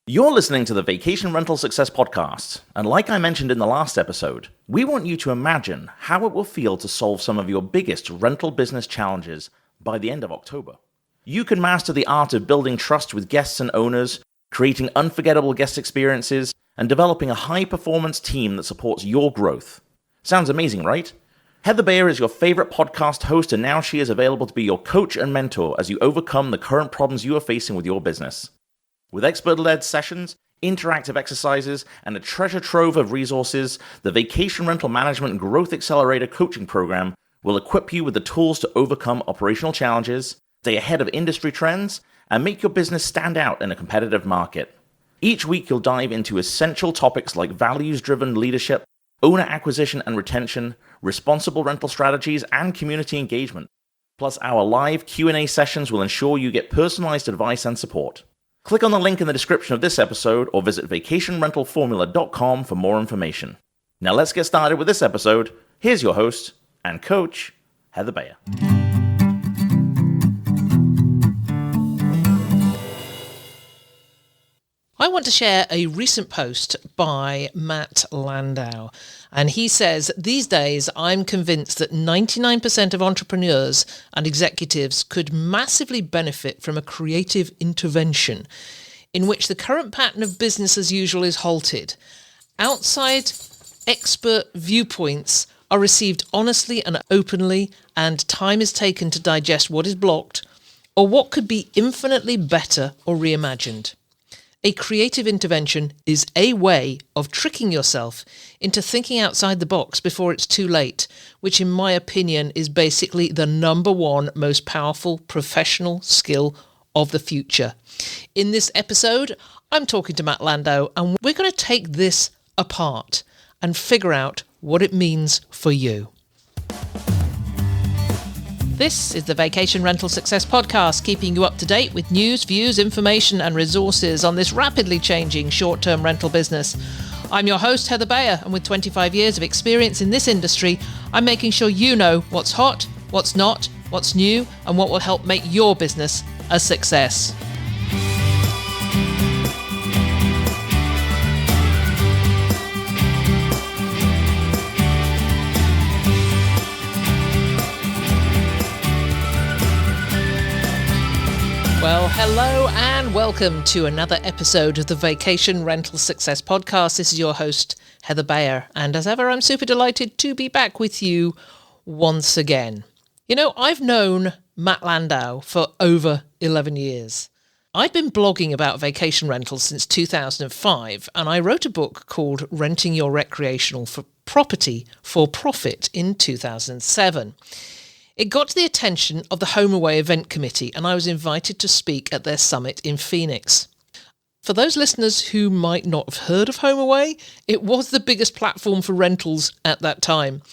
You're listening to the Vacation Rental Success Podcast, and like I mentioned in the last episode, we want you to imagine how it will feel to solve some of your biggest rental business challenges by the end of October. You can master the art of building trust with guests and owners, creating unforgettable guest experiences, and developing a high-performance team that supports your growth. Sounds amazing, right? Heather Bayer is your favorite podcast host, and now she is available to be your coach and mentor as you overcome the current problems you are facing with your business. With expert-led sessions, interactive exercises, and a treasure trove of resources, the Vacation Rental Management Growth Accelerator coaching program will equip you with the tools to overcome operational challenges, stay ahead of industry trends, and make your business stand out in a competitive market. Each week you'll dive into essential topics like values-driven leadership, owner acquisition and retention, responsible rental strategies, and community engagement. Plus, our live Q&A sessions will ensure you get personalized advice and support. Click on the link in the description of this episode or visit vacationrentalformula.com for more information. Now let's get started with this episode. Here's your host and coach, Heather Bayer. I want to share a recent post by Matt Landau, and he says, "These days I'm convinced that 99% of entrepreneurs and executives could massively benefit from a creative intervention in which the current pattern of business as usual is halted. Outside expert viewpoints are received honestly and openly, and time is taken to digest what is blocked or what could be infinitely better or reimagined. A creative intervention is a way of tricking yourself into thinking outside the box before it's too late, which in my opinion is basically the number one most powerful professional skill of the future." In this episode, I'm talking to Matt Landau, and we're going to take this apart and figure out what it means for you. This is the Vacation Rental Success Podcast, keeping you up to date with news, views, information and resources on this rapidly changing short-term rental business. I'm your host, Heather Bayer, and with 25 years of experience in this industry, I'm making sure you know what's hot, what's not, what's new, and what will help make your business a success. Well, hello and welcome to another episode of the Vacation Rental Success Podcast. This is your host, Heather Bayer, and as ever, I'm super delighted to be back with you once again. You know, I've known Matt Landau for over 11 years. I'd been blogging about vacation rentals since 2005, and I wrote a book called Renting Your Recreational Property for Profit in 2007. It got to the attention of the HomeAway event committee, and I was invited to speak at their summit in Phoenix. For those listeners who might not have heard of HomeAway, it was the biggest platform for rentals at that time.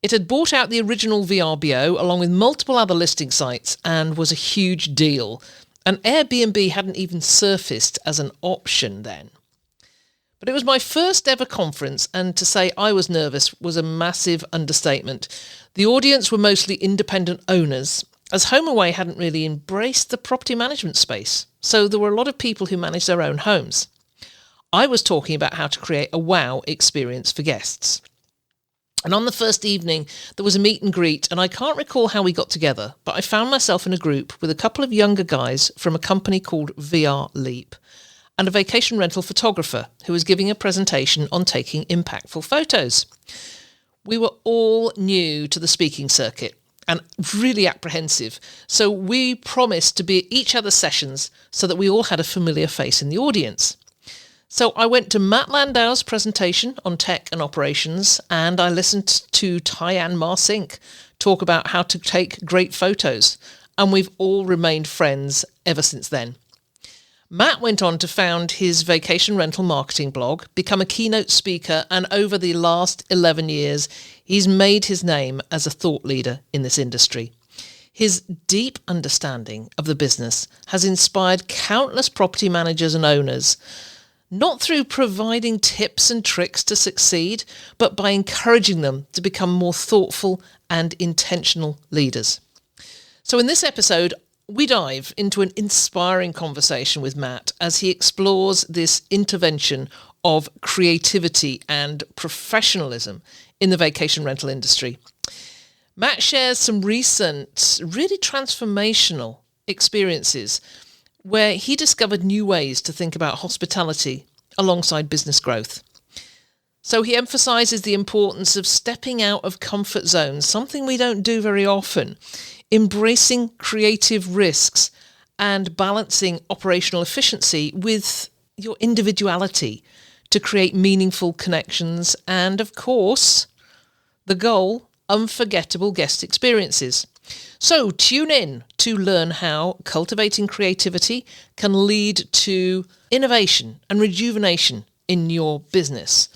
It had bought out the original VRBO along with multiple other listing sites and was a huge deal. And Airbnb hadn't even surfaced as an option then. But it was my first ever conference, and to say I was nervous was a massive understatement. The audience were mostly independent owners, as HomeAway hadn't really embraced the property management space, so there were a lot of people who managed their own homes. I was talking about how to create a wow experience for guests. And on the first evening, there was a meet and greet, and I can't recall how we got together, but I found myself in a group with a couple of younger guys from a company called VRLeap, and a vacation rental photographer who was giving a presentation on taking impactful photos. We were all new to the speaking circuit and really apprehensive, so we promised to be at each other's sessions so that we all had a familiar face in the audience. So I went to Matt Landau's presentation on tech and operations, and I listened to Tyann Marsink talk about how to take great photos, and we've all remained friends ever since then. Matt went on to found his vacation rental marketing blog, become a keynote speaker, and over the last 11 years, he's made his name as a thought leader in this industry. His deep understanding of the business has inspired countless property managers and owners, not through providing tips and tricks to succeed, but by encouraging them to become more thoughtful and intentional leaders. So in this episode, We dive into an inspiring conversation with Matt as he explores this intervention of creativity and professionalism in the vacation rental industry. Matt shares some recent, really transformational experiences where he discovered new ways to think about hospitality alongside business growth. So he emphasizes the importance of stepping out of comfort zones, something we don't do very often, embracing creative risks and balancing operational efficiency with your individuality to create meaningful connections and, of course, the goal, unforgettable guest experiences. So tune in to learn how cultivating creativity can lead to innovation and rejuvenation in your business,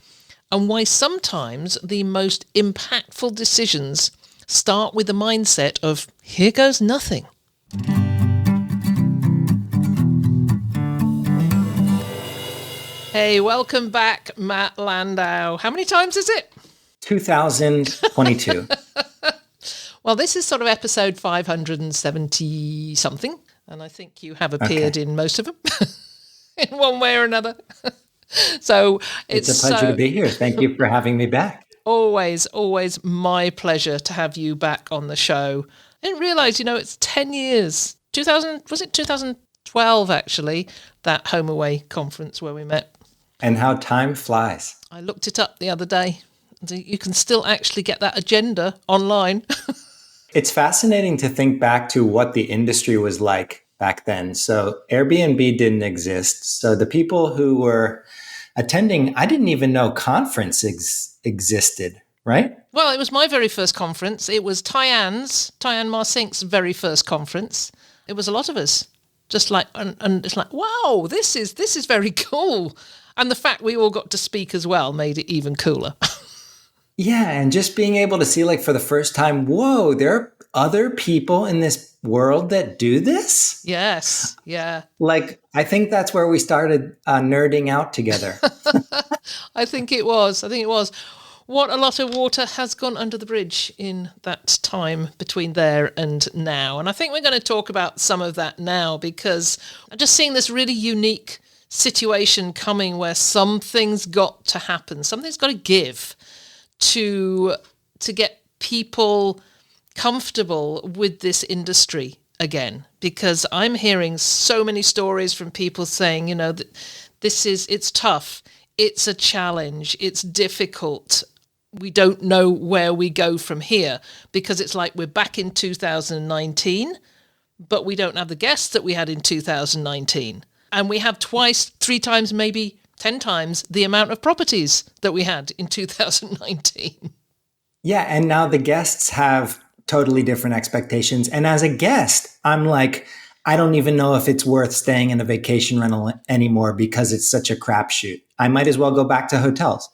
and why sometimes the most impactful decisions start with the mindset of, here goes nothing. Hey, welcome back, Matt Landau. How many times is it? 2022. Well, this is sort of episode 570 something, and I think you have appeared in most of them in one way or another. So it's a pleasure to be here. Thank you for having me back. Always my pleasure to have you back on the show. I didn't realize, it's 10 years. 2012, actually, that Home Away conference where we met. And how time flies. I looked it up the other day. You can still actually get that agenda online. It's fascinating to think back to what the industry was like back then. So Airbnb didn't exist. So the people who were attending, I didn't even know conference existed, right? Well, it was my very first conference. It was Tyann Marsink's very first conference. It was a lot of us. Just like, and it's like, wow, this is very cool. And the fact we all got to speak as well made it even cooler. Yeah, and just being able to see, like, for the first time, whoa, there are other people in this world that do this? Yes, yeah. Like, I think that's where we started nerding out together. I think it was. What a lot of water has gone under the bridge in that time between there and now. And I think we're going to talk about some of that now, because I'm just seeing this really unique situation coming where something's got to happen. Something's got to give to get people comfortable with this industry again, because I'm hearing so many stories from people saying, that it's tough, it's a challenge, it's difficult, we don't know where we go from here, because it's like we're back in 2019, but we don't have the guests that we had in 2019, and we have twice, 3 times, maybe 10 times the amount of properties that we had in 2019. Yeah, and now the guests have totally different expectations. And as a guest, I'm like, I don't even know if it's worth staying in a vacation rental anymore because it's such a crapshoot. I might as well go back to hotels.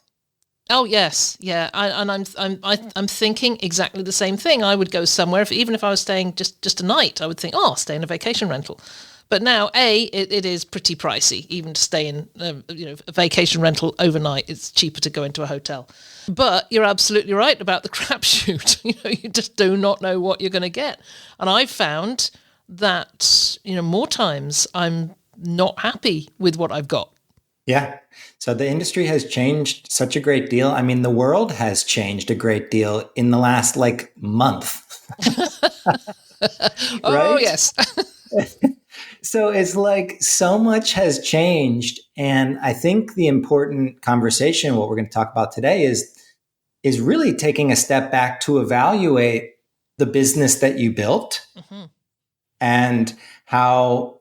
Oh yes, yeah, I'm thinking exactly the same thing. I would go somewhere, even if I was staying just a night, I would think, I'll stay in a vacation rental. But now, it is pretty pricey, even to stay in a vacation rental overnight. It's cheaper to go into a hotel. But you're absolutely right about the crapshoot. You just do not know what you're going to get. And I've found that, more times I'm not happy with what I've got. Yeah. So the industry has changed such a great deal. I mean, the world has changed a great deal in the last, month. Oh, yes. So it's like so much has changed. And I think the important conversation, what we're going to talk about today is really taking a step back to evaluate the business that you built and how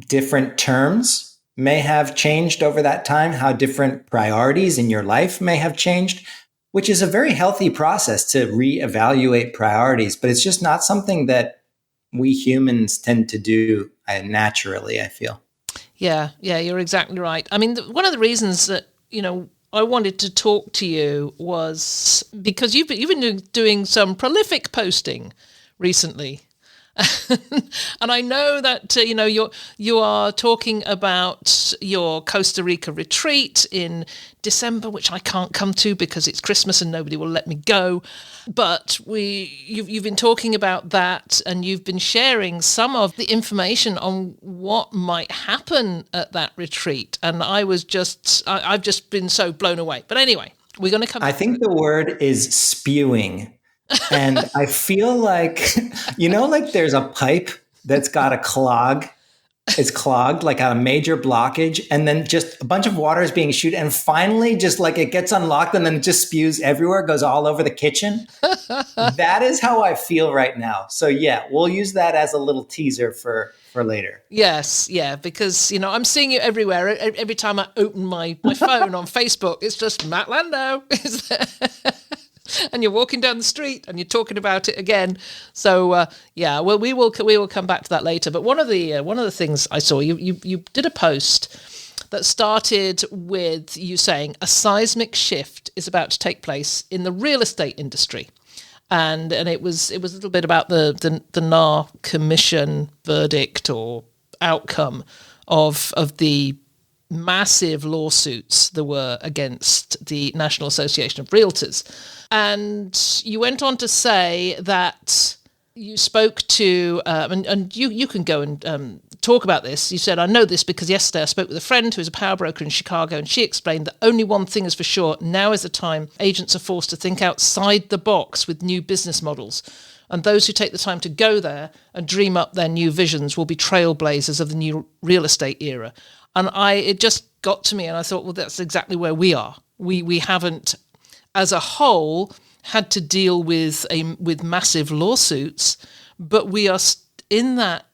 different terms may have changed over that time, how different priorities in your life may have changed, which is a very healthy process to reevaluate priorities. But it's just not something that we humans tend to do naturally, I feel. Yeah, you're exactly right. I mean, one of the reasons that, I wanted to talk to you was because you've been doing some prolific posting recently. And I know that you are talking about your Costa Rica retreat in December, which I can't come to because it's Christmas and nobody will let me go. But you've been talking about that, and you've been sharing some of the information on what might happen at that retreat. And I've just been so blown away. But anyway, we're going to come. I think the word is spewing. And I feel like, like there's a pipe that's got a clog. It's clogged, like a major blockage. And then just a bunch of water is being shooted. And finally, just like it gets unlocked and then it just spews everywhere, goes all over the kitchen. That is how I feel right now. So yeah, we'll use that as a little teaser for later. Yes, yeah, because, I'm seeing you everywhere. Every time I open my phone on Facebook, it's just Matt Landau. And you're walking down the street and you're talking about it again. So well, we will come back to that later. But one of the things I saw, you did a post that started with you saying a seismic shift is about to take place in the real estate industry, and it was a little bit about the NAR Commission verdict or outcome of the massive lawsuits there were against the National Association of Realtors. And you went on to say that you spoke to, and you can go and talk about this. You said, I know this because yesterday I spoke with a friend who's a power broker in Chicago, and she explained that only one thing is for sure. Now is the time agents are forced to think outside the box with new business models. And those who take the time to go there and dream up their new visions will be trailblazers of the new real estate era. And it just got to me, and I thought, well, that's exactly where we are. We haven't, as a whole, had to deal with massive lawsuits, but we are in that,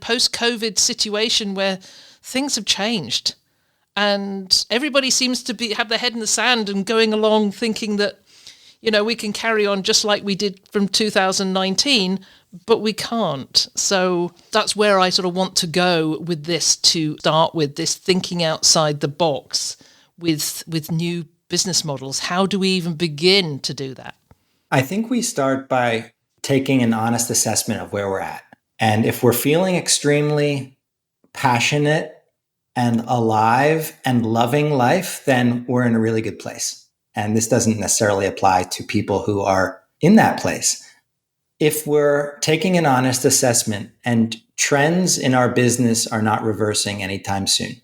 post-COVID situation where things have changed, and everybody seems to have their head in the sand and going along thinking that, we can carry on just like we did from 2019, but we can't. So that's where I sort of want to go with this, to start with this thinking outside the box with new business models. How do we even begin to do that? I think we start by taking an honest assessment of where we're at. And if we're feeling extremely passionate and alive and loving life, then we're in a really good place. And this doesn't necessarily apply to people who are in that place. If we're taking an honest assessment and trends in our business are not reversing anytime soon,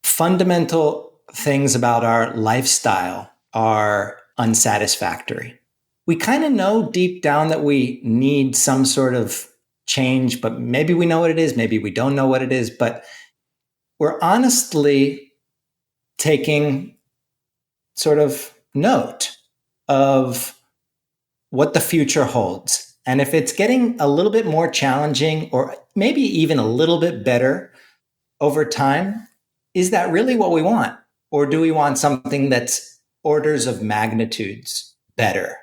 fundamental things about our lifestyle are unsatisfactory. We kind of know deep down that we need some sort of change, but maybe we know what it is, maybe we don't know what it is, but we're honestly taking sort of note of what the future holds. And if it's getting a little bit more challenging, or maybe even a little bit better over time, is that really what we want? Or do we want something that's orders of magnitudes better?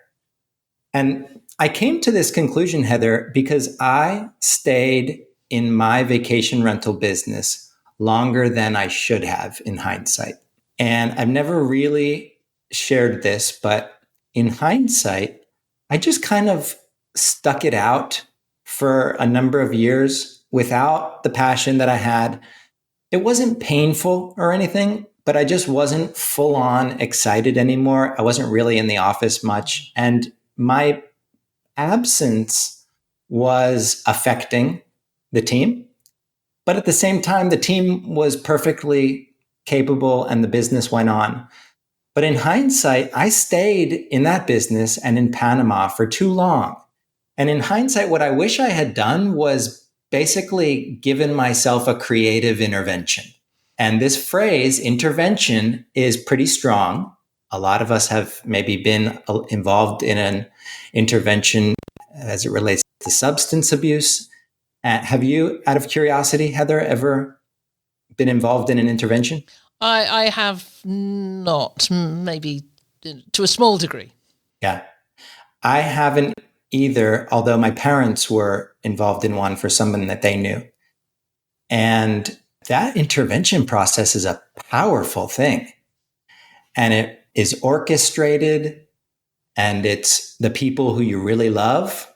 And I came to this conclusion, Heather, because I stayed in my vacation rental business longer than I should have in hindsight. And I've never really shared this, but in hindsight, I just kind of stuck it out for a number of years without the passion that I had. It wasn't painful or anything, but I just wasn't full on excited anymore. I wasn't really in the office much. And my absence was affecting the team. But at the same time, the team was perfectly capable and the business went on. But in hindsight, I stayed in that business and in Panama for too long. And in hindsight, what I wish I had done was basically given myself a creative intervention. And this phrase, intervention, is pretty strong. A lot of us have maybe been involved in an intervention as it relates to substance abuse. Have you, out of curiosity, Heather, ever been involved in an intervention? I have not, maybe to a small degree. Yeah. I haven't either, although my parents were involved in one for someone that they knew. And that intervention process is a powerful thing. And it is orchestrated, and it's the people who you really love,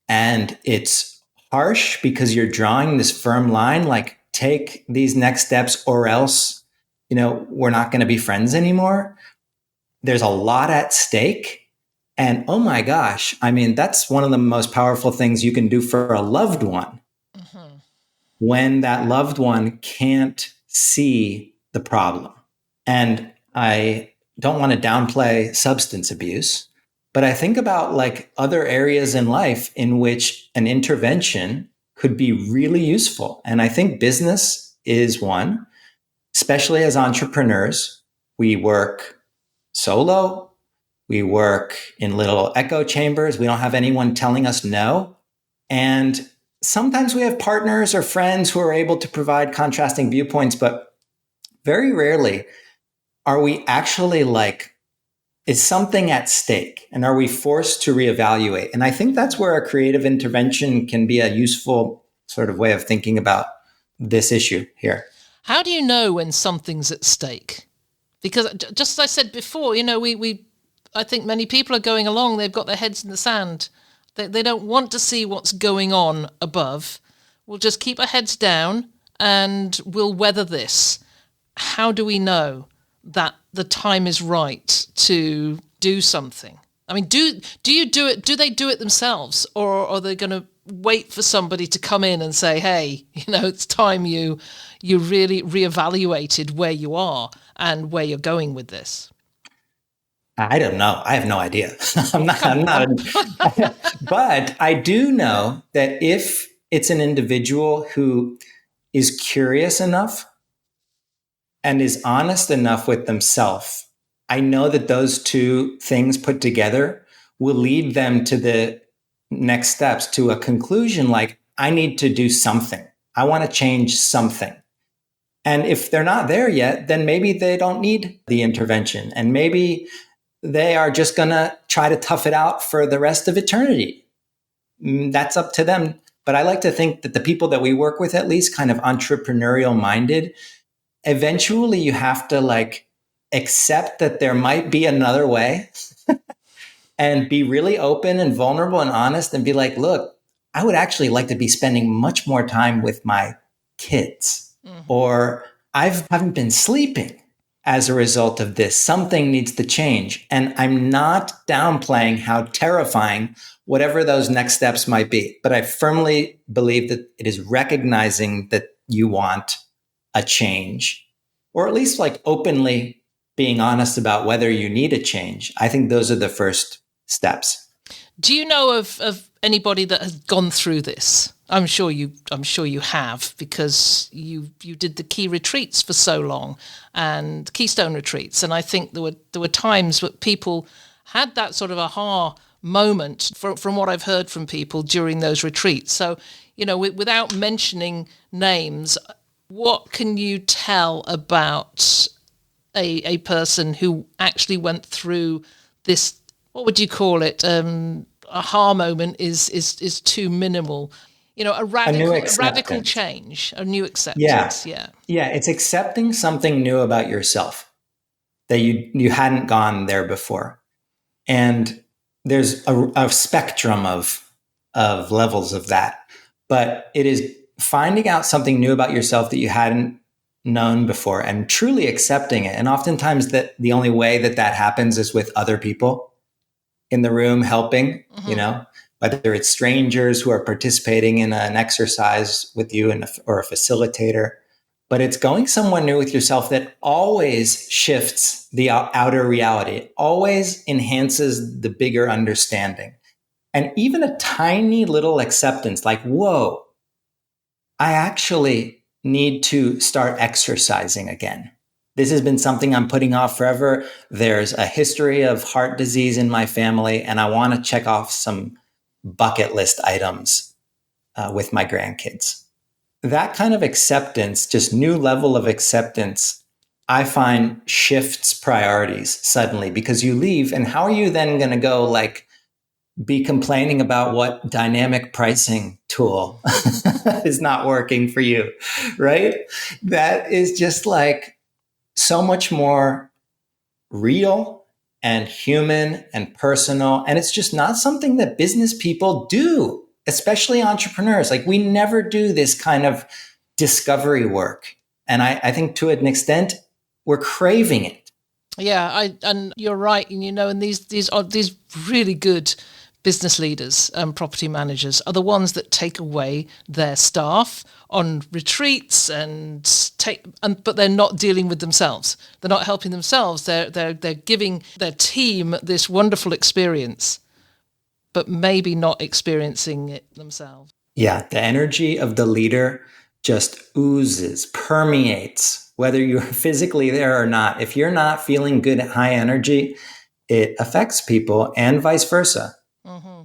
and it's harsh because you're drawing this firm line, like take these next steps or else, we're not going to be friends anymore. There's a lot at stake. And oh my gosh, I mean, that's one of the most powerful things you can do for a loved one. Mm-hmm. When that loved one can't see the problem. And I don't want to downplay substance abuse, but I think about like other areas in life in which an intervention could be really useful. And I think business is one, especially as entrepreneurs. We work solo. We work in little echo chambers. We don't have anyone telling us no. And sometimes we have partners or friends who are able to provide contrasting viewpoints, but very rarely are we actually like, is something at stake? And are we forced to reevaluate? And I think that's where a creative intervention can be a useful sort of way of thinking about this issue here. How do you know when something's at stake? Because just as I said before, I think many people are going along, they've got their heads in the sand. They don't want to see what's going on above. We'll just keep our heads down and we'll weather this. How do we know that the time is right to do something? I mean, do you do it? Do they do it themselves, or are they going to wait for somebody to come in and say, "Hey, it's time you really reevaluated where you are and where you're going with this"? I don't know. I have no idea. I'm not. But I do know that if it's an individual who is curious enough and is honest enough with themselves, I know that those two things put together will lead them to the next steps, to a conclusion like, I need to do something. I want to change something. And if they're not there yet, then maybe they don't need the intervention. And maybe they are just going to try to tough it out for the rest of eternity. That's up to them. But I like to think that the people that we work with, at least kind of entrepreneurial minded, eventually you have to like accept that there might be another way and be really open and vulnerable and honest and be like, look, I would actually like to be spending much more time with my kids, or I haven't been sleeping as a result of this. Something needs to change. And I'm not downplaying how terrifying whatever those next steps might be. But I firmly believe that it is recognizing that you want a change, or at least like openly being honest about whether you need a change. I think those are the first steps. Do you know of anybody that has gone through this? I'm sure you have, because you did the key retreats for so long, and Keystone retreats, and I think there were times that people had that sort of aha moment from what I've heard from people during those retreats. So, without mentioning names, what can you tell about a person who actually went through this? What would you call it? Aha moment is too minimal. A radical change, a new acceptance. Yeah. It's accepting something new about yourself that you hadn't gone there before. And there's a spectrum of levels of that, but it is finding out something new about yourself that you hadn't known before and truly accepting it. And oftentimes that the only way that happens is with other people in the room helping, whether it's strangers who are participating in an exercise with you or a facilitator, but it's going somewhere new with yourself that always shifts the outer reality, always enhances the bigger understanding. And even a tiny little acceptance like, whoa, I actually need to start exercising again. This has been something I'm putting off forever. There's a history of heart disease in my family, and I want to check off some bucket list items with my grandkids. That kind of acceptance, just new level of acceptance, I find shifts priorities suddenly, because you leave, and how are you then going to go be complaining about what dynamic pricing tool is not working for you, right? That is just so much more real and human and personal. And it's just not something that business people do. especially entrepreneurs. Like, we never do this kind of discovery work. And I think to an extent, we're craving it. Yeah, and you're right. And these really good business leaders and property managers are the ones that take away their staff on retreats but they're not dealing with themselves. They're not helping themselves. They're giving their team this wonderful experience, but maybe not experiencing it themselves. Yeah, the energy of the leader just oozes, permeates, whether you're physically there or not. If you're not feeling good, high energy, it affects people, and vice versa. Mm-hmm.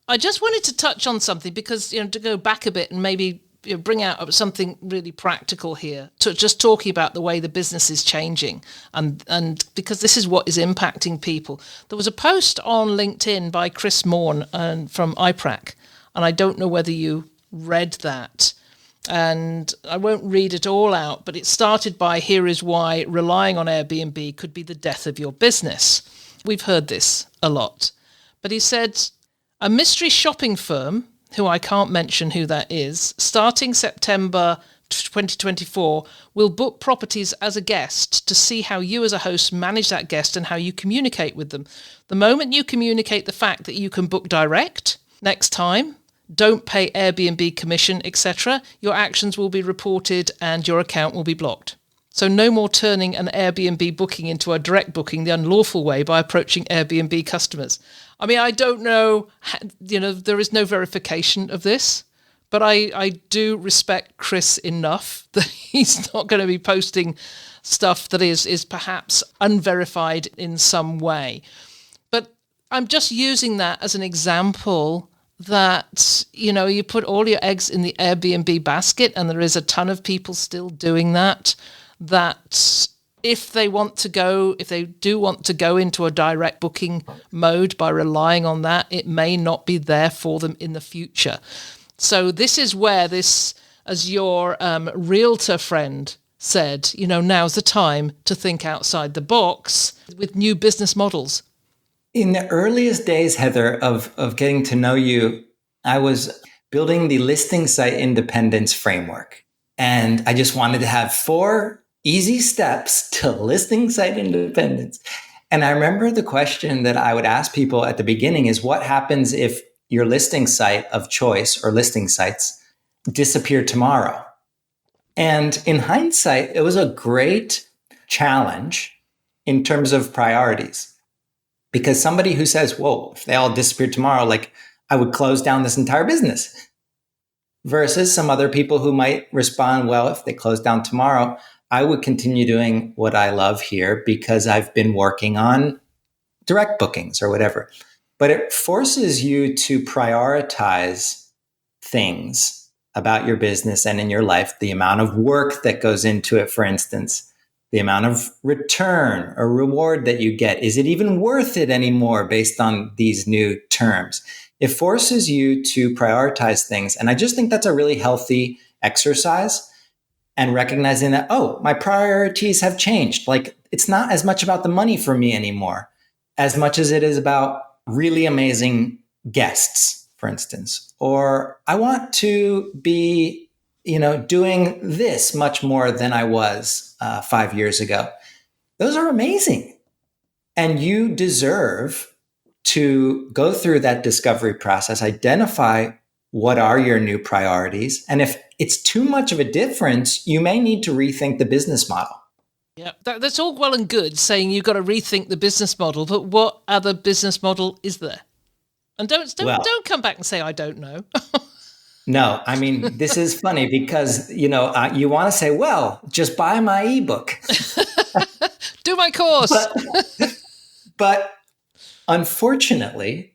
I just wanted to touch on something because, to go back a bit and maybe bring out something really practical here, to just talking about the way the business is changing, and because this is what is impacting people. There was a post on LinkedIn by Chris Morn from IPRAC, and I don't know whether you read that. And I won't read it all out, but it started by, here is why relying on Airbnb could be the death of your business. We've heard this a lot. But he said, a mystery shopping firm, who I can't mention who that is, starting September 2024, will book properties as a guest to see how you as a host manage that guest and how you communicate with them. The moment you communicate the fact that you can book direct next time, don't pay Airbnb commission, etc., your actions will be reported and your account will be blocked. So no more turning an Airbnb booking into a direct booking the unlawful way by approaching Airbnb customers. I mean, I don't know, there is no verification of this, but I do respect Chris enough that he's not going to be posting stuff that is perhaps unverified in some way. But I'm just using that as an example that, you put all your eggs in the Airbnb basket, and there is a ton of people still doing that if they do want to go into a direct booking mode by relying on that, it may not be there for them in the future. So this is where this, as your realtor friend said, now's the time to think outside the box with new business models. In the earliest days, Heather, of getting to know you, I was building the listing site independence framework. And I just wanted to have 4 easy steps to listing site independence. And I remember the question that I would ask people at the beginning is, what happens if your listing site of choice or listing sites disappear tomorrow? And in hindsight, it was a great challenge in terms of priorities. Because somebody who says, whoa, if they all disappear tomorrow, like, I would close down this entire business. Versus some other people who might respond, well, if they close down tomorrow, I would continue doing what I love here because I've been working on direct bookings or whatever. But it forces you to prioritize things about your business and in your life, the amount of work that goes into it, for instance, the amount of return or reward that you get. Is it even worth it anymore based on these new terms? It forces you to prioritize things. And I just think that's a really healthy exercise, and recognizing that, oh, my priorities have changed. Like, it's not as much about the money for me anymore, as much as it is about really amazing guests, for instance. Or I want to be doing this much more than I was 5 years ago. Those are amazing. And you deserve to go through that discovery process, identify what are your new priorities. And if it's too much of a difference, you may need to rethink the business model. Yeah, that's all well and good saying you've got to rethink the business model, but what other business model is there? And don't come back and say, I don't know. No, I mean, this is funny because, you want to say, well, just buy my ebook. Do my course. But unfortunately,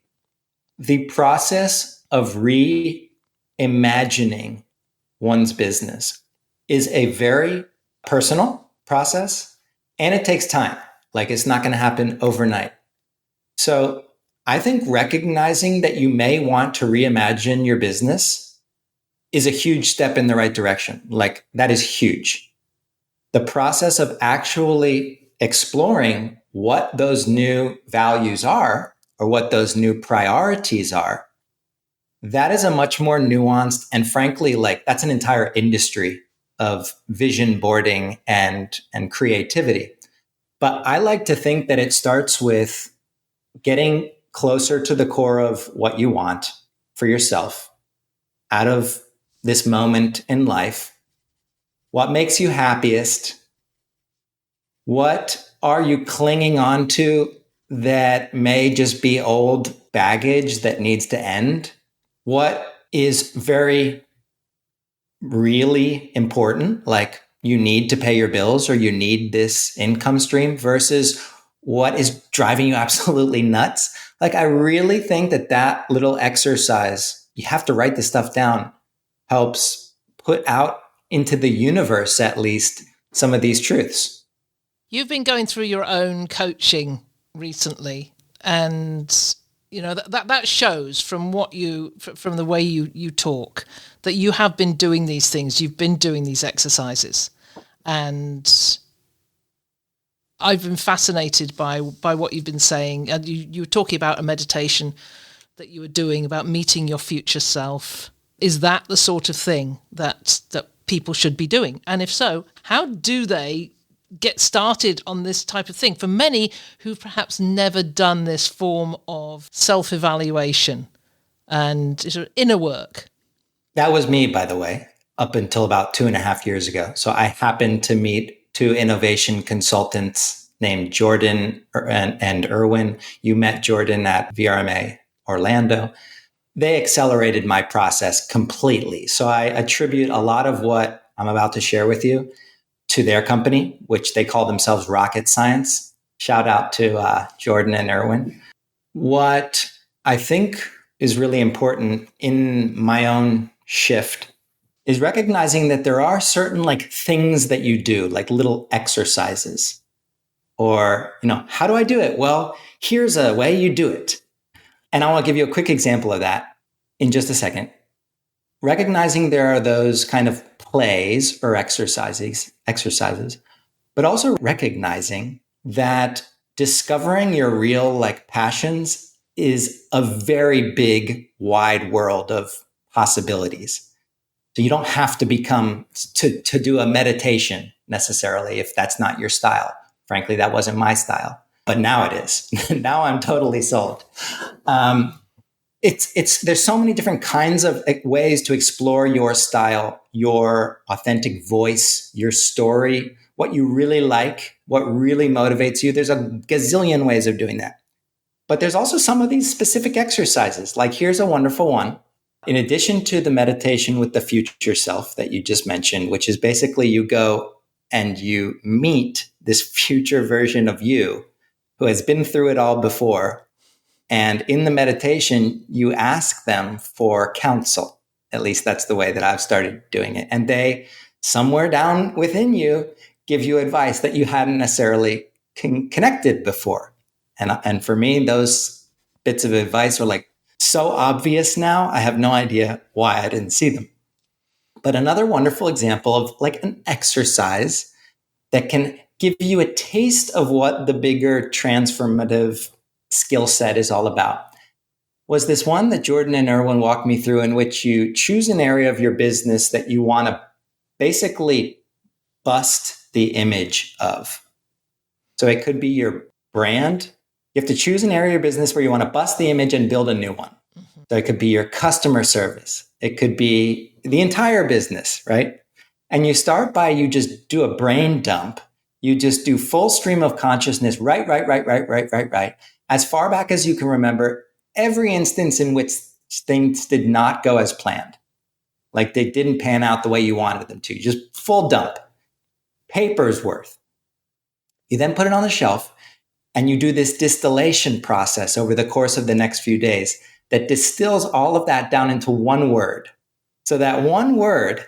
the process of reimagining one's business is a very personal process, and it takes time. Like, it's not going to happen overnight. So I think recognizing that you may want to reimagine your business is a huge step in the right direction. Like, that is huge. The process of actually exploring what those new values are or what those new priorities are That is a much more nuanced and frankly, like that's an entire industry of vision boarding and creativity. But I like to think that it starts with getting closer to the core of what you want for yourself out of this moment in life. What makes you happiest? What are you clinging on to that may just be old baggage that needs to end? What is very really important, like you need to pay your bills or you need this income stream, versus what is driving you absolutely nuts? Like, I really think that little exercise, you have to write this stuff down, helps put out into the universe, at least, some of these truths. You've been going through your own coaching recently, and that shows from the way you talk that you have been doing these things. You've been doing these exercises, and I've been fascinated by what you've been saying. And you were talking about a meditation that you were doing about meeting your future self. Is that the sort of thing that people should be doing? And if so, how do they get started on this type of thing? For many who've perhaps never done this form of self-evaluation and sort of inner work. That was me, by the way, up until about 2.5 years ago. So I happened to meet two innovation consultants named Jordan and Erwin. You met Jordan at VRMA Orlando. They accelerated my process completely. So I attribute a lot of what I'm about to share with you to their company, which they call themselves Rocket Science. Shout out to Jordan and Erwin. What I think is really important in my own shift is recognizing that there are certain like things that you do, like little exercises. Or, how do I do it? Well, here's a way you do it. And I want to give you a quick example of that in just a second. Recognizing there are those kind of plays or exercises, but also recognizing that discovering your real like passions is a very big, wide world of possibilities. So you don't have to become to do a meditation necessarily if that's not your style. Frankly, that wasn't my style, but now it is. Now I'm totally sold. There's so many different kinds of ways to explore your style, your authentic voice, your story, what you really like, what really motivates you. There's a gazillion ways of doing that. But there's also some of these specific exercises. Like here's a wonderful one. In addition to the meditation with the future self that you just mentioned, which is basically you go and you meet this future version of you who has been through it all before. And in the meditation, you ask them for counsel. At least that's the way that I've started doing it. And they, somewhere down within you, give you advice that you hadn't necessarily connected before. And for me, those bits of advice are like so obvious now, I have no idea why I didn't see them. But another wonderful example of like an exercise that can give you a taste of what the bigger transformative skill set is all about was this one that Jordan and Erwin walked me through, in which you choose an area of your business that you want to basically bust the image of. So it could be your brand. You have to choose an area of your business where you want to bust the image and build a new one. Mm-hmm. So it could be your customer service. It could be the entire business, right? And you start by, you just do a brain dump. You just do full stream of consciousness, right. As far back as you can remember, every instance in which things did not go as planned. Like they didn't pan out the way you wanted them to. Just full dump. Paper's worth. You then put it on the shelf and you do this distillation process over the course of the next few days that distills all of that down into one word. So that one word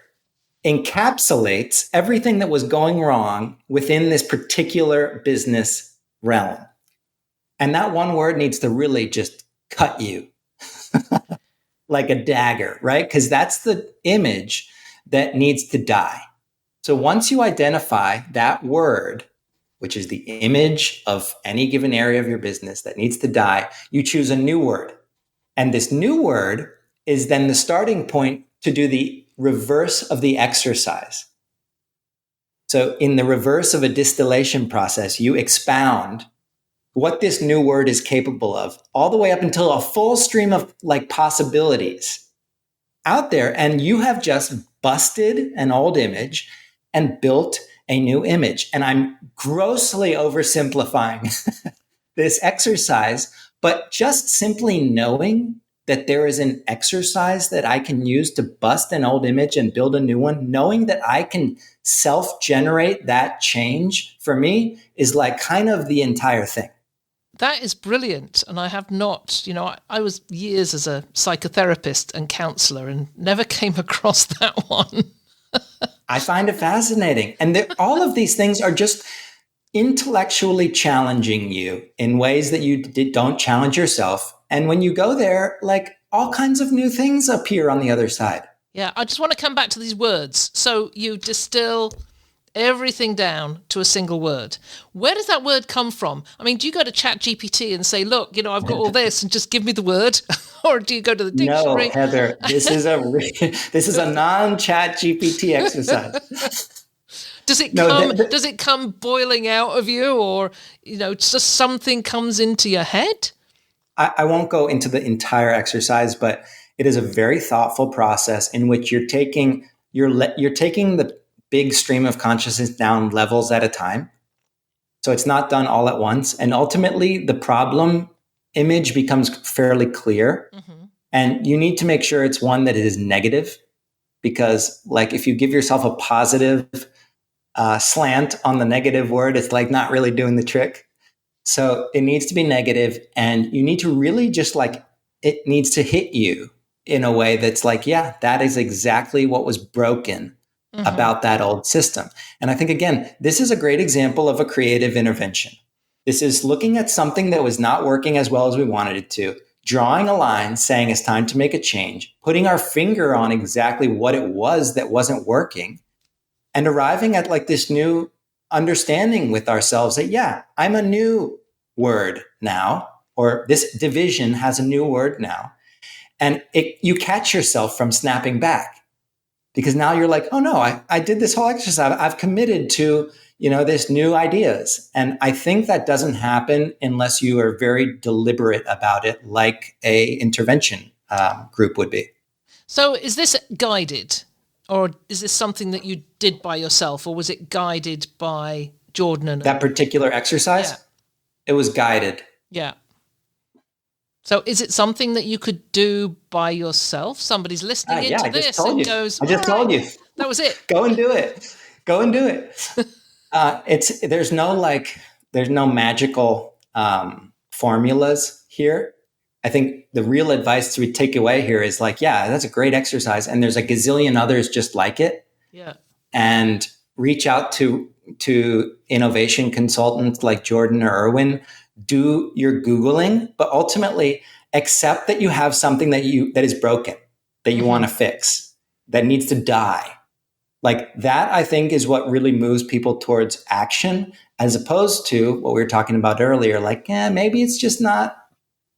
encapsulates everything that was going wrong within this particular business realm. And that one word needs to really just cut you like a dagger, right? Because that's the image that needs to die. So once you identify that word, which is the image of any given area of your business that needs to die, you choose a new word. And this new word is then the starting point to do the reverse of the exercise. So in the reverse of a distillation process, you expound what this new word is capable of, all the way up until a full stream of like possibilities out there. And you have just busted an old image and built a new image. And I'm grossly oversimplifying this exercise, but just simply knowing that there is an exercise that I can use to bust an old image and build a new one, knowing that I can self-generate that change, for me is like kind of the entire thing. That is brilliant. And I have not, I was years as a psychotherapist and counselor and never came across that one. I find it fascinating. And all of these things are just intellectually challenging you in ways that you don't challenge yourself. And when you go there, like all kinds of new things appear on the other side. Yeah, I just want to come back to these words. So you distill everything down to a single word. Where does that word come from? I mean, do you go to ChatGPT and say, look, I've got all this and just give me the word? Or do you go to the dictionary? No, Heather, this is a non-Chat GPT exercise. Does it come boiling out of you, or just something comes into your head? I won't go into the entire exercise, but it is a very thoughtful process in which you're taking the big stream of consciousness down levels at a time. So it's not done all at once, and ultimately the problem image becomes fairly clear. Mm-hmm. And you need to make sure it's one that is negative, because like if you give yourself a positive slant on the negative word, it's like not really doing the trick. So it needs to be negative, and you need to really just like, it needs to hit you in a way that's like, yeah, that is exactly what was broken about that old system. And I think, again, this is a great example of a creative intervention. This is looking at something that was not working as well as we wanted it to, drawing a line, saying it's time to make a change, putting our finger on exactly what it was that wasn't working, and arriving at like this new understanding with ourselves that, yeah, I'm a new word now, or this division has a new word now. And you catch yourself from snapping back, because now you're like, oh no, I did this whole exercise. I've committed to, this new ideas. And I think that doesn't happen unless you are very deliberate about it, like a intervention group would be. So is this guided? Or is this something that you did by yourself, or was it guided by Jordan? And that particular exercise? Yeah. It was guided. Yeah. So is it something that you could do by yourself? Somebody's listening into this and goes, I just told you. That was it. Go and do it. There's no magical formulas here. I think the real advice we take away here is like, yeah, that's a great exercise, and there's a gazillion others just like it. Yeah. And reach out to innovation consultants like Jordan or Erwin. Do your Googling, but ultimately accept that you have something that is broken, that you want to fix, that needs to die. Like that, I think, is what really moves people towards action, as opposed to what we were talking about earlier. Like, maybe it's just not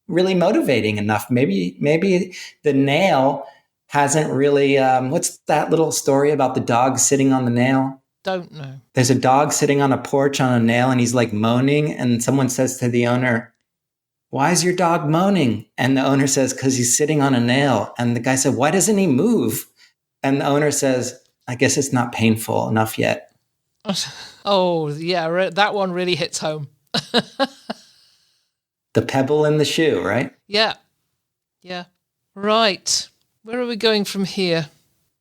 really motivating enough. Maybe the nail hasn't really, what's that little story about the dog sitting on the nail? Don't know. There's a dog sitting on a porch on a nail, and he's like moaning, and someone says to the owner, why is your dog moaning? And the owner says, because he's sitting on a nail. And the guy said, why doesn't he move? And the owner says, I guess it's not painful enough yet. Oh, yeah, that one really hits home. The pebble in the shoe, right? Yeah. Yeah. Right. Where are we going from here?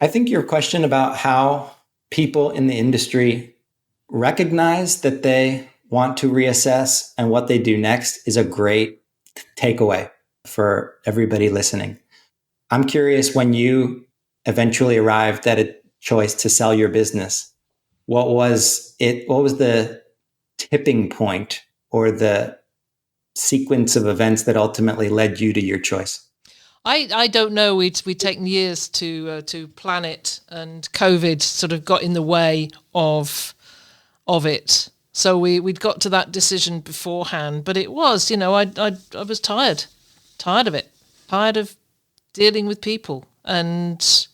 I think your question about how people in the industry recognize that they want to reassess and what they do next is a great takeaway for everybody listening. I'm curious, when you eventually arrived at a choice to sell your business, what was the tipping point or the sequence of events that ultimately led you to your choice? I don't know. We'd taken years to plan it, and COVID sort of got in the way of it. So we'd got to that decision beforehand, but it was, I was tired of it, tired of dealing with people, and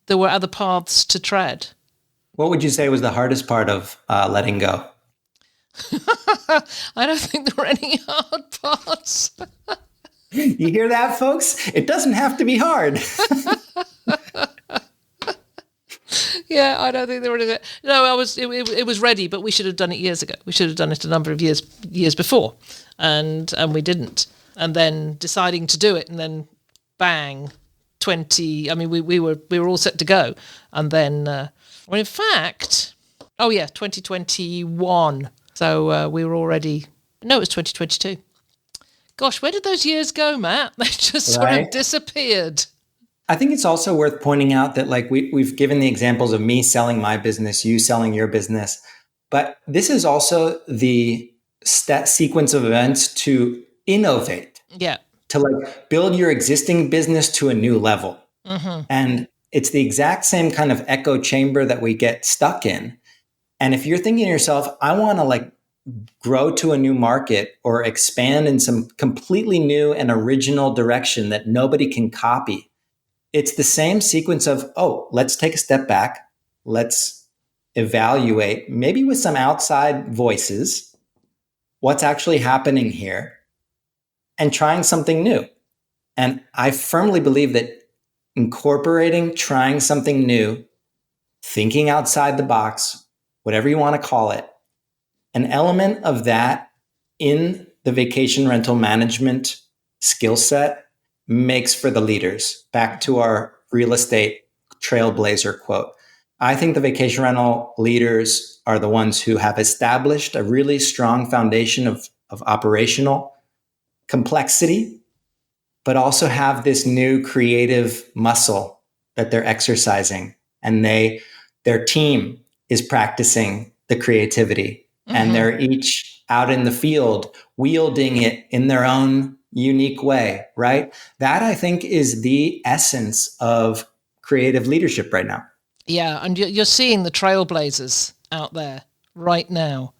there were other paths to tread. What would you say was the hardest part of letting go? I don't think there were any hard parts. You hear that, folks? It doesn't have to be hard. Yeah, I don't think there were any. No, it was ready, but we should have done it years ago. We should have done it a number of years before, and we didn't. And then deciding to do it, and then bang, 20. I mean, we were all set to go, and then well, in fact, 2021. So we were already. No, it was 2022. Gosh, where did those years go, Matt? They just sort of disappeared. I think it's also worth pointing out that like we've given the examples of me selling my business, you selling your business, but this is also the sequence of events to innovate. Yeah. To like build your existing business to a new level. Mm-hmm. And it's the exact same kind of echo chamber that we get stuck in. And if you're thinking to yourself, I want to like grow to a new market or expand in some completely new and original direction that nobody can copy, it's the same sequence of, let's take a step back. Let's evaluate, maybe with some outside voices, what's actually happening here and trying something new. And I firmly believe that incorporating, trying something new, thinking outside the box, whatever you want to call it, an element of that in the vacation rental management skill set makes for the leaders. Back to our real estate trailblazer quote. I think the vacation rental leaders are the ones who have established a really strong foundation of operational complexity, but also have this new creative muscle that they're exercising. And their team is practicing the creativity. Mm-hmm. And they're each out in the field wielding it in their own unique way, right? That I think is the essence of creative leadership right now. Yeah, and you're seeing the trailblazers out there right now,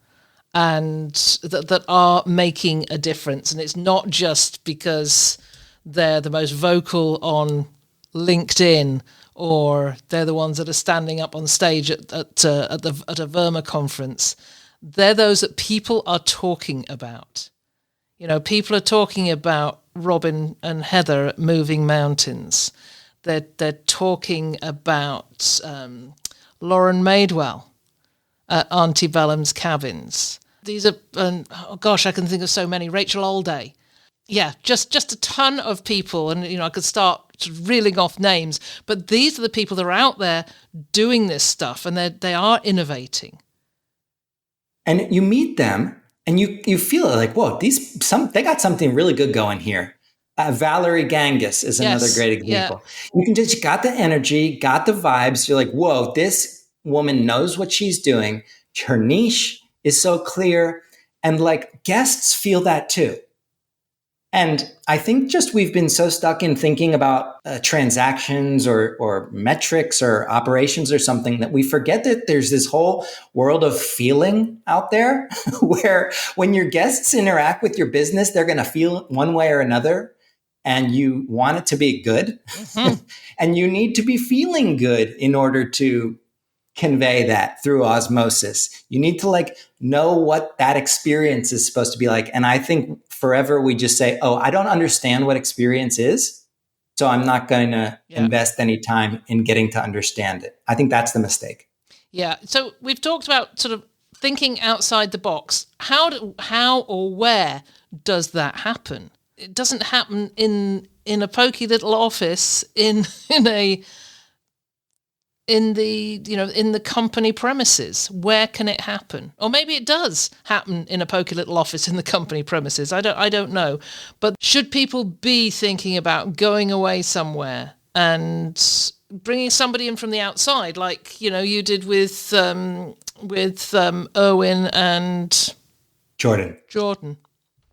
and that are making a difference. And it's not just because they're the most vocal on LinkedIn, or they're the ones that are standing up on stage at a VRMB conference. They're those that people are talking about. You know, people are talking about Robin and Heather at Moving Mountains. They're talking about Lauren Madewell at Auntie Bellum's Cabins. These are, I can think of so many. Rachel Alday. Yeah, just a ton of people. And, I could start reeling off names. But these are the people that are out there doing this stuff, and they are innovating. And you meet them, and you feel like, whoa, they got something really good going here. Valerie Gangas is another great example. Yeah. You got the energy, got the vibes. You're like, whoa, this woman knows what she's doing. Her niche is so clear. And like guests feel that too. And I think we've been so stuck in thinking about transactions or metrics or operations or something that we forget that there's this whole world of feeling out there where when your guests interact with your business, they're going to feel one way or another. And you want it to be good. Mm-hmm. And you need to be feeling good in order to convey that through osmosis. You need to know what that experience is supposed to be like. And I think forever we just say, I don't understand what experience is, so I'm not going to invest any time in getting to understand it. I think that's the mistake. Yeah. So we've talked about sort of thinking outside the box. How or where does that happen? It doesn't happen in a pokey little office in the company premises. Where can it happen? Or maybe it does happen in a pokey little office in the company premises. I don't know. But should people be thinking about going away somewhere and bringing somebody in from the outside, like you did with Erwin and Jordan?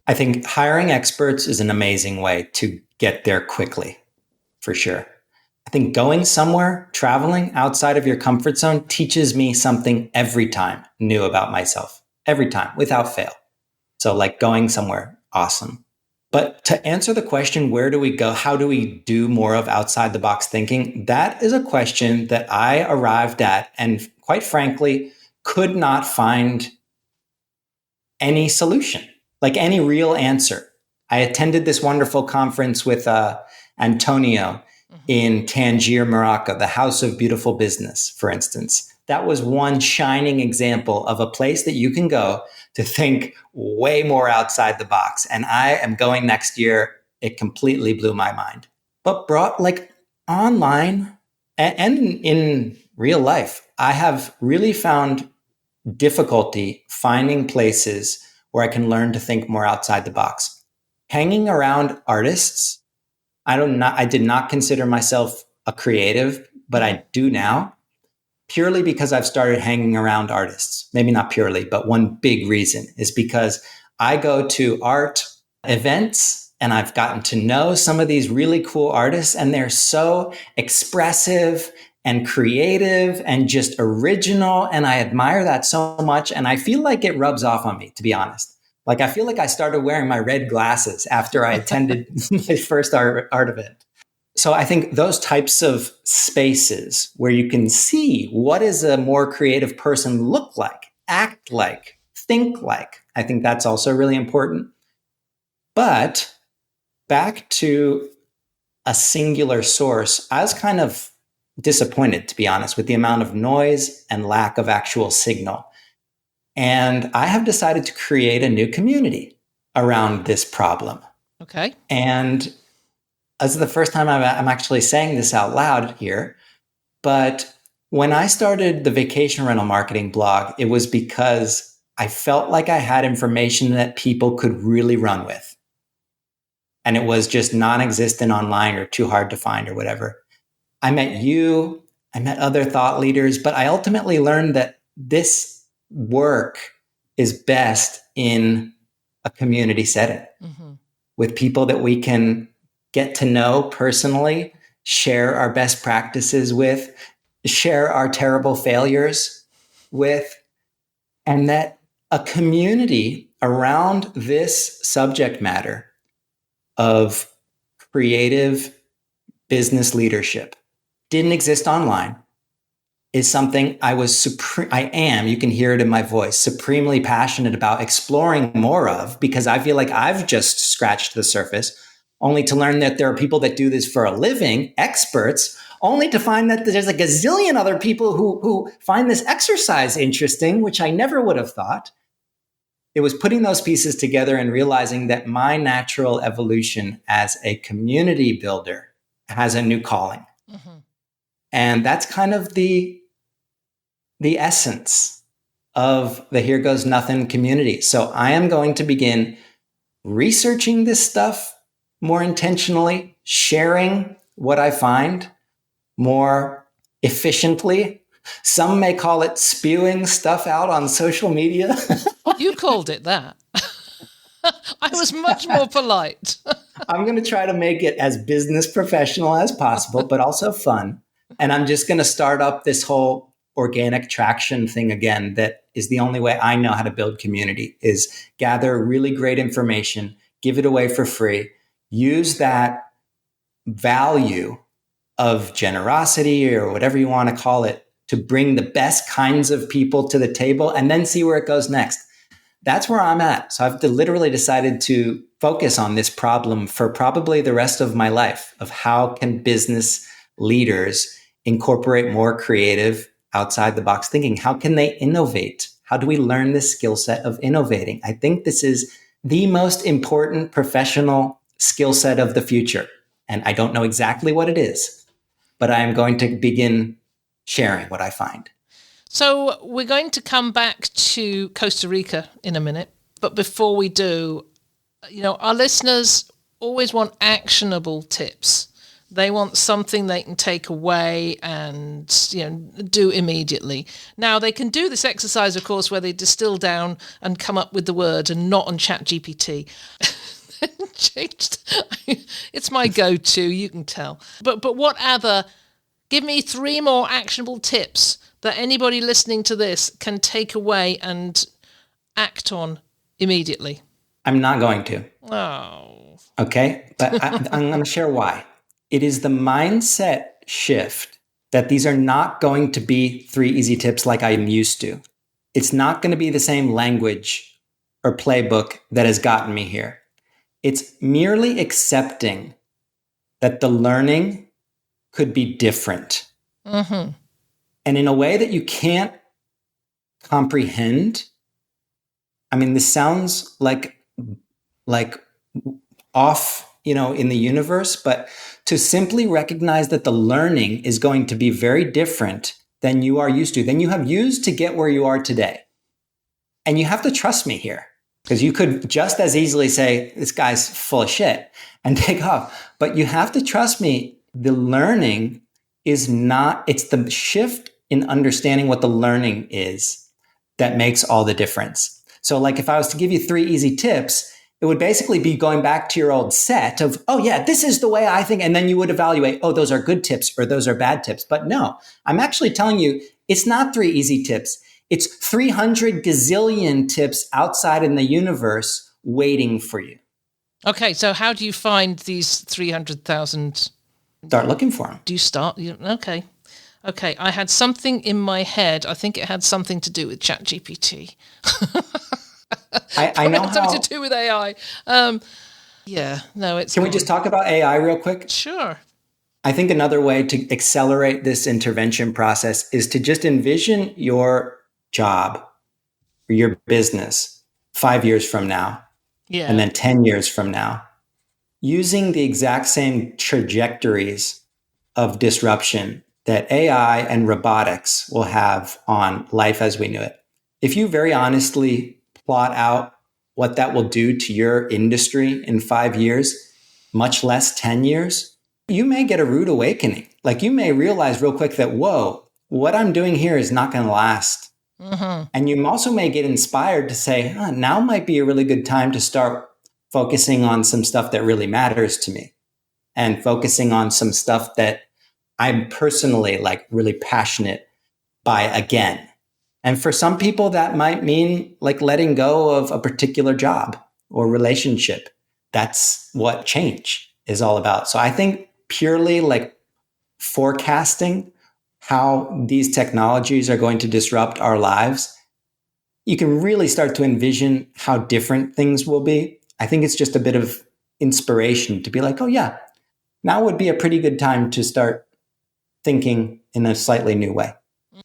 I think hiring experts is an amazing way to get there quickly, for sure. I think going somewhere, traveling outside of your comfort zone teaches me something every time new about myself, every time, without fail. So going somewhere, awesome. But to answer the question, where do we go? How do we do more of outside the box thinking? That is a question that I arrived at and quite frankly, could not find any solution, like any real answer. I attended this wonderful conference with Antonio in Tangier, Morocco, the House of Beautiful Business, for instance. That was one shining example of a place that you can go to think way more outside the box. And I am going next year. It completely blew my mind. But brought like online and in real life, I have really found difficulty finding places where I can learn to think more outside the box. Hanging around artists, I did not consider myself a creative, but I do now, purely because I've started hanging around artists. Maybe not purely, but one big reason is because I go to art events and I've gotten to know some of these really cool artists, and they're so expressive and creative and just original. And I admire that so much. And I feel like it rubs off on me, to be honest. Like, I feel like I started wearing my red glasses after I attended my first art event. So I think those types of spaces where you can see what does a more creative person look like, act like, think like, I think that's also really important. But back to a singular source, I was kind of disappointed, to be honest, with the amount of noise and lack of actual signal. And I have decided to create a new community around this problem. Okay. And this is the first time I'm actually saying this out loud here. But when I started the vacation rental marketing blog, it was because I felt like I had information that people could really run with. And it was just non-existent online or too hard to find or whatever. I met you, I met other thought leaders, but I ultimately learned that this work is best in a community setting with people that we can get to know personally, share our best practices with, share our terrible failures with, and that a community around this subject matter of creative business leadership didn't exist online is something I am, you can hear it in my voice, supremely passionate about exploring more of, because I feel like I've just scratched the surface, only to learn that there are people that do this for a living, experts, only to find that there's a gazillion other people who find this exercise interesting, which I never would have thought. It was putting those pieces together and realizing that my natural evolution as a community builder has a new calling. And that's kind of the essence of the Here Goes Nothing community. So I am going to begin researching this stuff more intentionally, sharing what I find more efficiently. Some may call it spewing stuff out on social media. You called it that. I was much more polite. I'm going to try to make it as business professional as possible, but also fun. And I'm just going to start up this whole organic traction thing again. That is the only way I know how to build community, is gather really great information, give it away for free, use that value of generosity or whatever you want to call it to bring the best kinds of people to the table, and then see where it goes next. That's where I'm at. So I've literally decided to focus on this problem for probably the rest of my life, of how can business leaders incorporate more creative, outside the box thinking? How can they innovate? How do we learn this skill set of innovating? I think this is the most important professional skill set of the future. And I don't know exactly what it is, but I am going to begin sharing what I find. So we're going to come back to Costa Rica in a minute. But before we do, our listeners always want actionable tips. They want something they can take away and do immediately. Now, they can do this exercise, of course, where they distill down and come up with the word, and not on ChatGPT. It's my go-to, you can tell. But what other? Give me 3 more actionable tips that anybody listening to this can take away and act on immediately. I'm not going to. Oh. Okay. But I'm going to share why. It is the mindset shift that these are not going to be 3 easy tips like I'm used to. It's not going to be the same language or playbook that has gotten me here. It's merely accepting that the learning could be different. Mm-hmm. And in a way that you can't comprehend. I mean, this sounds like off, in the universe, but to simply recognize that the learning is going to be very different than you are used to, than you have used to get where you are today. And you have to trust me here, because you could just as easily say, this guy's full of shit and take off. But you have to trust me. The learning is not, it's the shift in understanding what the learning is that makes all the difference. So like if I was to give you 3 easy tips, it would basically be going back to your old set of, oh yeah, this is the way I think. And then you would evaluate, oh, those are good tips or those are bad tips. But no, I'm actually telling you, it's not 3 easy tips. It's 300 gazillion tips outside in the universe waiting for you. Okay, so how do you find these 300,000? Start looking for them. Do you start? Okay. Okay, I had something in my head. I think it had something to do with ChatGPT. I know something to do with AI. It's. Can we just talk about AI real quick? Sure. I think another way to accelerate this intervention process is to just envision your job or your business 5 years from now, and then 10 years from now, using the exact same trajectories of disruption that AI and robotics will have on life as we knew it. If you very honestly plot out what that will do to your industry in 5 years, much less 10 years, you may get a rude awakening. Like you may realize real quick that, whoa, what I'm doing here is not going to last. Mm-hmm. And you also may get inspired to say, now might be a really good time to start focusing on some stuff that really matters to me and focusing on some stuff that I'm personally like really passionate by again. And for some people, that might mean like letting go of a particular job or relationship. That's what change is all about. So I think purely like forecasting how these technologies are going to disrupt our lives, you can really start to envision how different things will be. I think it's just a bit of inspiration to be like, oh yeah, now would be a pretty good time to start thinking in a slightly new way.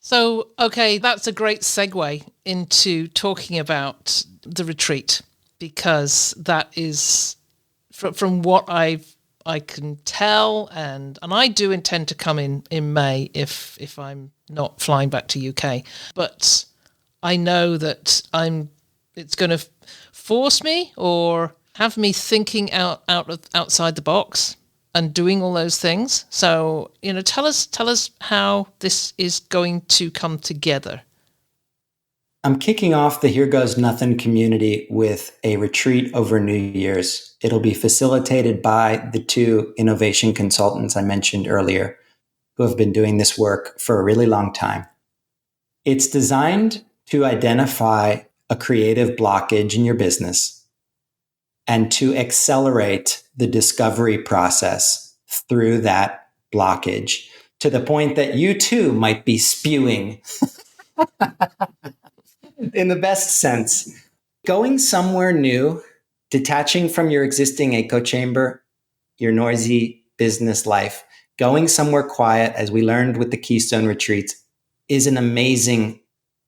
So, okay, that's a great segue into talking about the retreat, because that is, from what I can tell, and I do intend to come in May if I'm not flying back to UK. But I know that it's going to force me or have me thinking outside the box and doing all those things. So, tell us how this is going to come together. I'm kicking off the Here Goes Nothing community with a retreat over New Year's. It'll be facilitated by the 2 innovation consultants I mentioned earlier, who have been doing this work for a really long time. It's designed to identify a creative blockage in your business and to accelerate the discovery process through that blockage to the point that you too might be spewing in the best sense. Going somewhere new, detaching from your existing echo chamber, your noisy business life, going somewhere quiet, as we learned with the Keystone retreats, is an amazing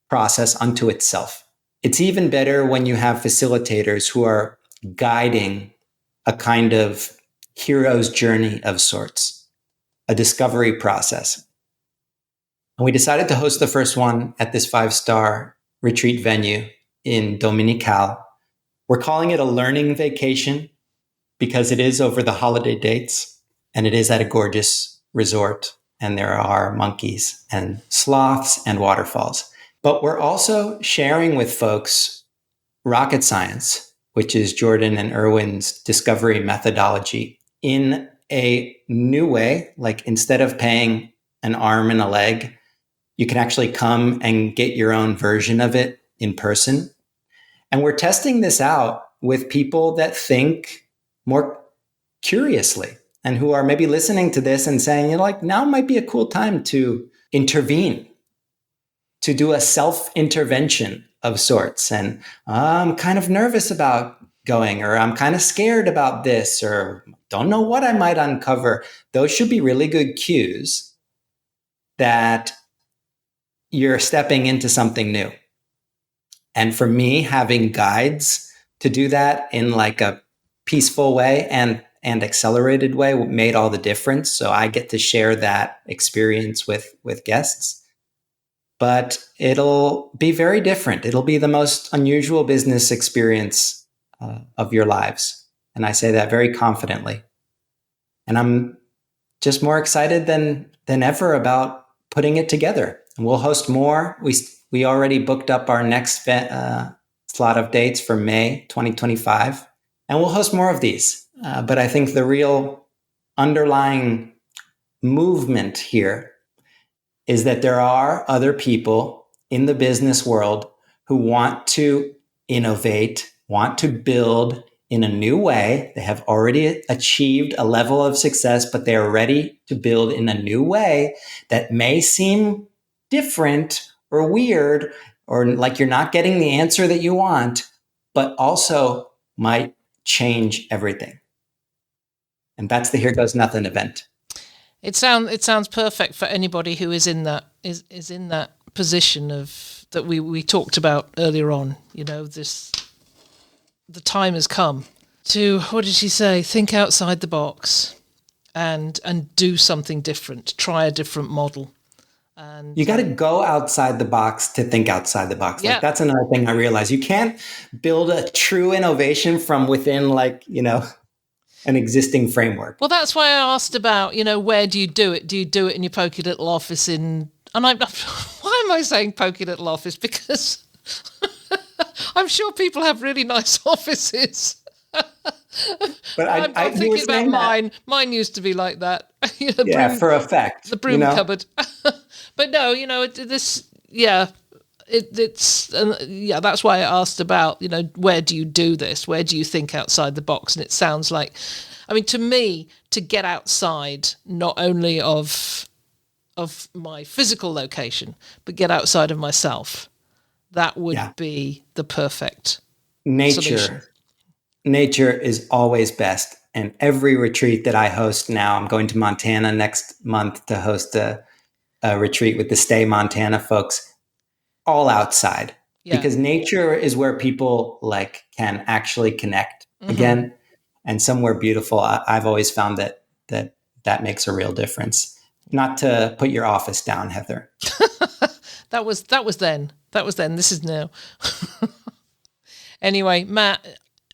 process unto itself. It's even better when you have facilitators who are guiding a kind of hero's journey of sorts, a discovery process. And we decided to host the first one at this 5-star retreat venue in Dominical. We're calling it a learning vacation because it is over the holiday dates and it is at a gorgeous resort, and there are monkeys and sloths and waterfalls. But we're also sharing with folks rocket science, which is Jordan and Erwin's discovery methodology, in a new way. Like instead of paying an arm and a leg, you can actually come and get your own version of it in person. And we're testing this out with people that think more curiously and who are maybe listening to this and saying, now might be a cool time to intervene, to do a self-intervention of sorts. And I'm kind of nervous about going, or I'm kind of scared about this, or don't know what I might uncover. Those should be really good cues that you're stepping into something new. And for me, having guides to do that in like a peaceful way and accelerated way made all the difference. So I get to share that experience with guests. But it'll be very different. It'll be the most unusual business experience of your lives. And I say that very confidently. And I'm just more excited than ever about putting it together. And we'll host more. We already booked up our next slot of dates for May 2025. And we'll host more of these. But I think the real underlying movement here is that there are other people in the business world who want to innovate, want to build in a new way. They have already achieved a level of success, but they are ready to build in a new way that may seem different or weird, or like you're not getting the answer that you want, but also might change everything. And that's the Here Goes Nothing event. It sounds perfect for anybody who is in that position of that we talked about earlier on. The time has come to, what did she say? Think outside the box and do something different. Try a different model. And you got to go outside the box to think outside the box. Yeah. Like that's another thing I realized. You can't build a true innovation from within, an existing framework. Well, that's why I asked about, where do you do it? Do you do it in your pokey little office why am I saying pokey little office? Because I'm sure people have really nice offices. But I'm thinking about mine. Mine used to be like that. For effect. The broom cupboard. But no, that's why I asked about, where do you do this? Where do you think outside the box? And it sounds like, to me, to get outside not only of my physical location, but get outside of myself, that would be the perfect solution. Nature is always best. And every retreat that I host now, I'm going to Montana next month to host a retreat with the Stay Montana folks, all outside. Yeah. Because nature is where people can actually connect again, and somewhere beautiful. I've always found that makes a real difference. Not to put your office down, Heather. That was then. This is now. Anyway, Matt,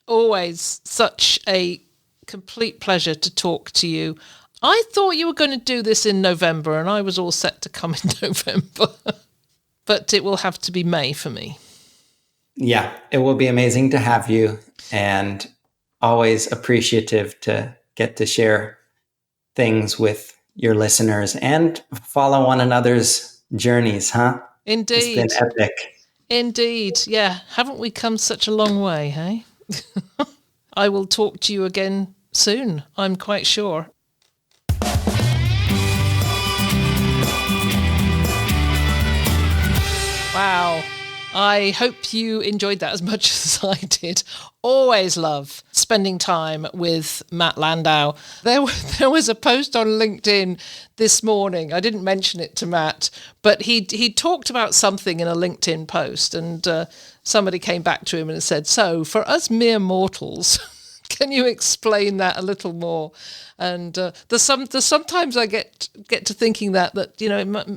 always such a complete pleasure to talk to you. I thought you were going to do this in November, and I was all set to come in November. But it will have to be May for me. Yeah, it will be amazing to have you, and always appreciative to get to share things with your listeners and follow one another's journeys, huh? Indeed. It's been epic. Indeed, yeah. Haven't we come such a long way, hey? I will talk to you again soon, I'm quite sure. Wow. I hope you enjoyed that as much as I did. Always love spending time with Matt Landau. There was a post on LinkedIn this morning. I didn't mention it to Matt, but he talked about something in a LinkedIn post, and somebody came back to him and said, "So, for us mere mortals, can you explain that a little more?" And there's sometimes I get to thinking that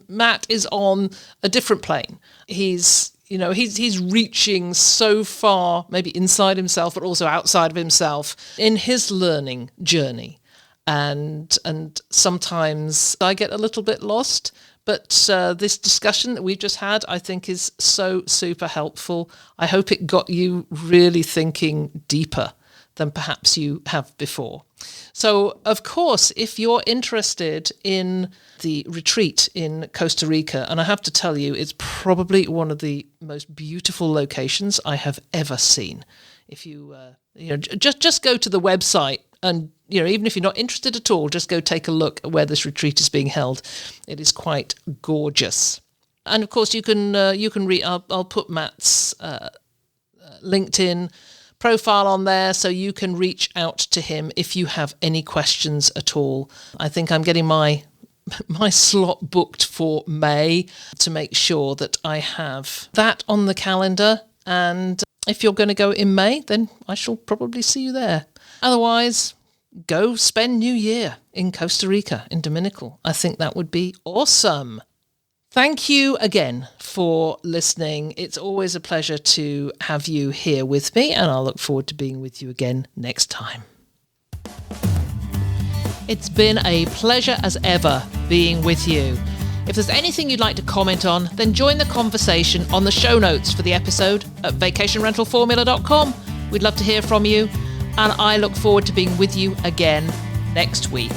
Matt is on a different plane. He's reaching so far, maybe inside himself, but also outside of himself in his learning journey. And sometimes I get a little bit lost, but this discussion that we've just had, I think, is so super helpful. I hope it got you really thinking deeper than perhaps you have before. So, of course, if you're interested in the retreat in Costa Rica, and I have to tell you, it's probably one of the most beautiful locations I have ever seen. If you just go to the website And, even if you're not interested at all, just go take a look at where this retreat is being held. It is quite gorgeous. And of course, you can read. I'll put Matt's LinkedIn profile on there so you can reach out to him if you have any questions at all. I think I'm getting my slot booked for May to make sure that I have that on the calendar. And if you're going to go in May, then I shall probably see you there. Otherwise, go spend New Year in Costa Rica, in Dominical. I think that would be awesome. Thank you again for listening. It's always a pleasure to have you here with me, and I'll look forward to being with you again next time. It's been a pleasure as ever being with you. If there's anything you'd like to comment on, then join the conversation on the show notes for the episode at vacationrentalformula.com. We'd love to hear from you, and I look forward to being with you again next week.